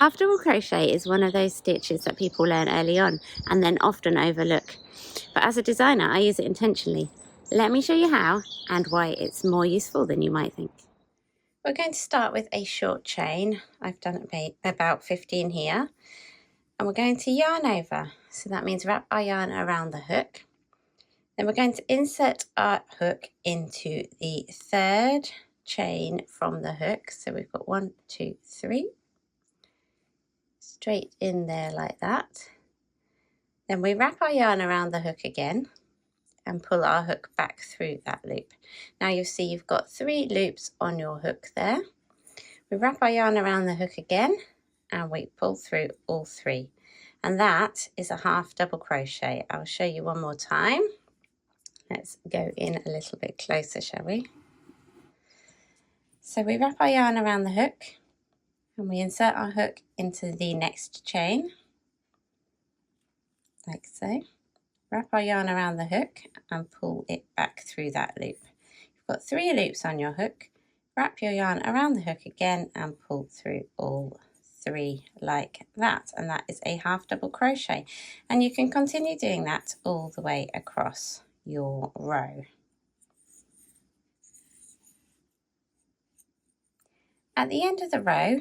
Half double crochet is one of those stitches that people learn early on and then often overlook. But as a designer, I use it intentionally. Let me show you how and why it's more useful than you might think. We're going to start with a short chain. I've done about 15 here. And we're going to yarn over. So that means wrap our yarn around the hook. Then we're going to insert our hook into the third chain from the hook. So we've got 1, 2, 3. Straight in there like that. Then we wrap our yarn around the hook again and pull our hook back through that loop. Now you'll see you've got 3 loops on your hook there. We wrap our yarn around the hook again and we pull through all 3. And that is a half double crochet. I'll show you one more time. Let's go in a little bit closer, shall we? So we wrap our yarn around the hook and we insert our hook into the next chain, like so. Wrap our yarn around the hook and pull it back through that loop. You've got 3 loops on your hook. Wrap your yarn around the hook again and pull through all 3 like that. And that is a half double crochet. And you can continue doing that all the way across your row. At the end of the row,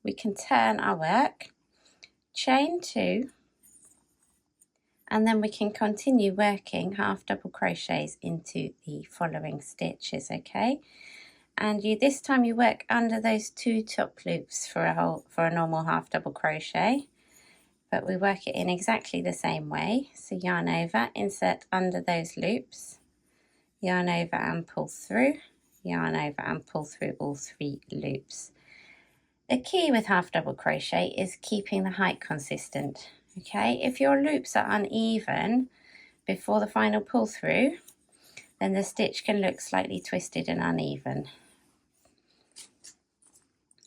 we can turn our work, chain 2, and then we can continue working half double crochets into the following stitches, okay? And this time you work under those 2 top loops for a normal half double crochet, but we work it in exactly the same way. So yarn over, insert under those loops, yarn over and pull through, yarn over and pull through all 3 loops. The key with half double crochet is keeping the height consistent. Okay, if your loops are uneven before the final pull through, then the stitch can look slightly twisted and uneven.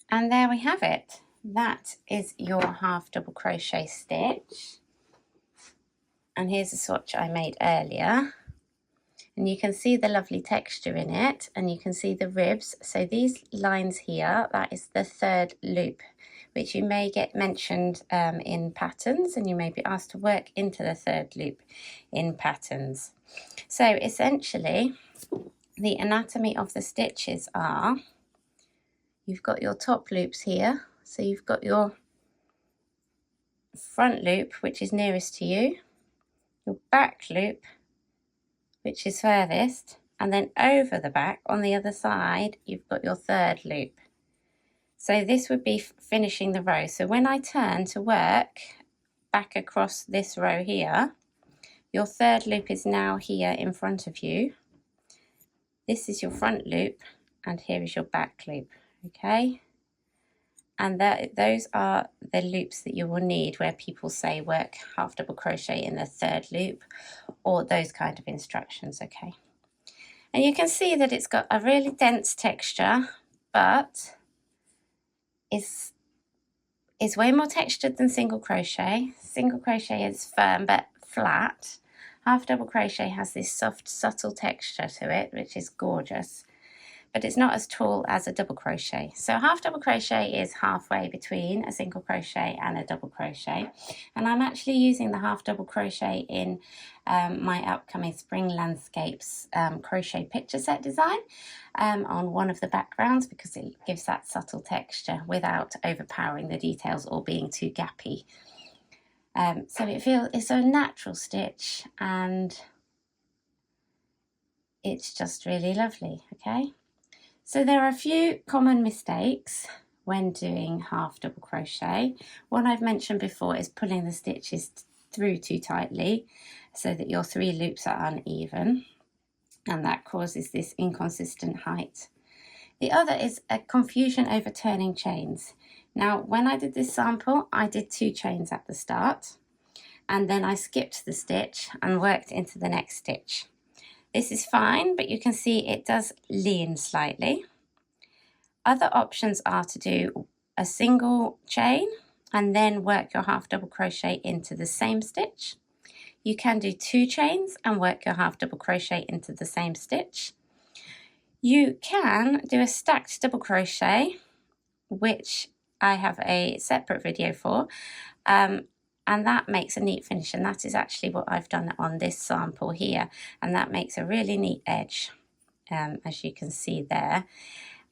And there we have it. That is your half double crochet stitch. And here's a swatch I made earlier. And you can see the lovely texture in it, and you can see the ribs. So these lines here, that is the 3rd loop, which you may get mentioned in patterns, and you may be asked to work into the 3rd loop in patterns. So essentially, the anatomy of the stitches are, you've got your top loops here. So you've got your front loop, which is nearest to you, your back loop, which is furthest, and then over the back on the other side you've got your 3rd loop. So this would be finishing the row. So when I turn to work back across this row here, your 3rd loop is now here in front of you. This is your front loop and here is your back loop, okay? And those are the loops that you will need where people say work half double crochet in the 3rd loop, or those kind of instructions, okay? And you can see that it's got a really dense texture, but is way more textured than single crochet. Single crochet is firm but flat. Half double crochet has this soft, subtle texture to it, which is gorgeous. But it's not as tall as a double crochet. So half double crochet is halfway between a single crochet and a double crochet. And I'm actually using the half double crochet in my upcoming Spring Landscapes crochet picture set design on one of the backgrounds, because it gives that subtle texture without overpowering the details or being too gappy. So it's a natural stitch and it's just really lovely, okay? So there are a few common mistakes when doing half double crochet. One I've mentioned before is pulling the stitches through too tightly so that your 3 loops are uneven, and that causes this inconsistent height. The other is a confusion over turning chains. Now, when I did this sample, I did 2 chains at the start, and then I skipped the stitch and worked into the next stitch. This is fine, but you can see it does lean slightly. Other options are to do a single chain and then work your half double crochet into the same stitch. You can do 2 chains and work your half double crochet into the same stitch. You can do a stacked double crochet, which I have a separate video for, and that makes a neat finish, and that is actually what I've done on this sample here, and that makes a really neat edge, as you can see there.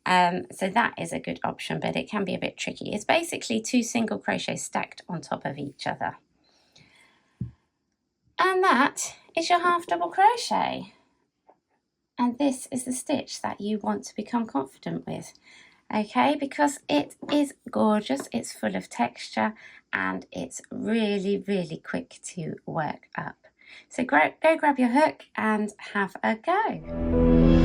So that is a good option, but it can be a bit tricky. It's basically 2 single crochets stacked on top of each other. And that is your half double crochet. And this is the stitch that you want to become confident with. Okay, because it is gorgeous, it's full of texture, and it's really, really quick to work up. So go grab your hook and have a go.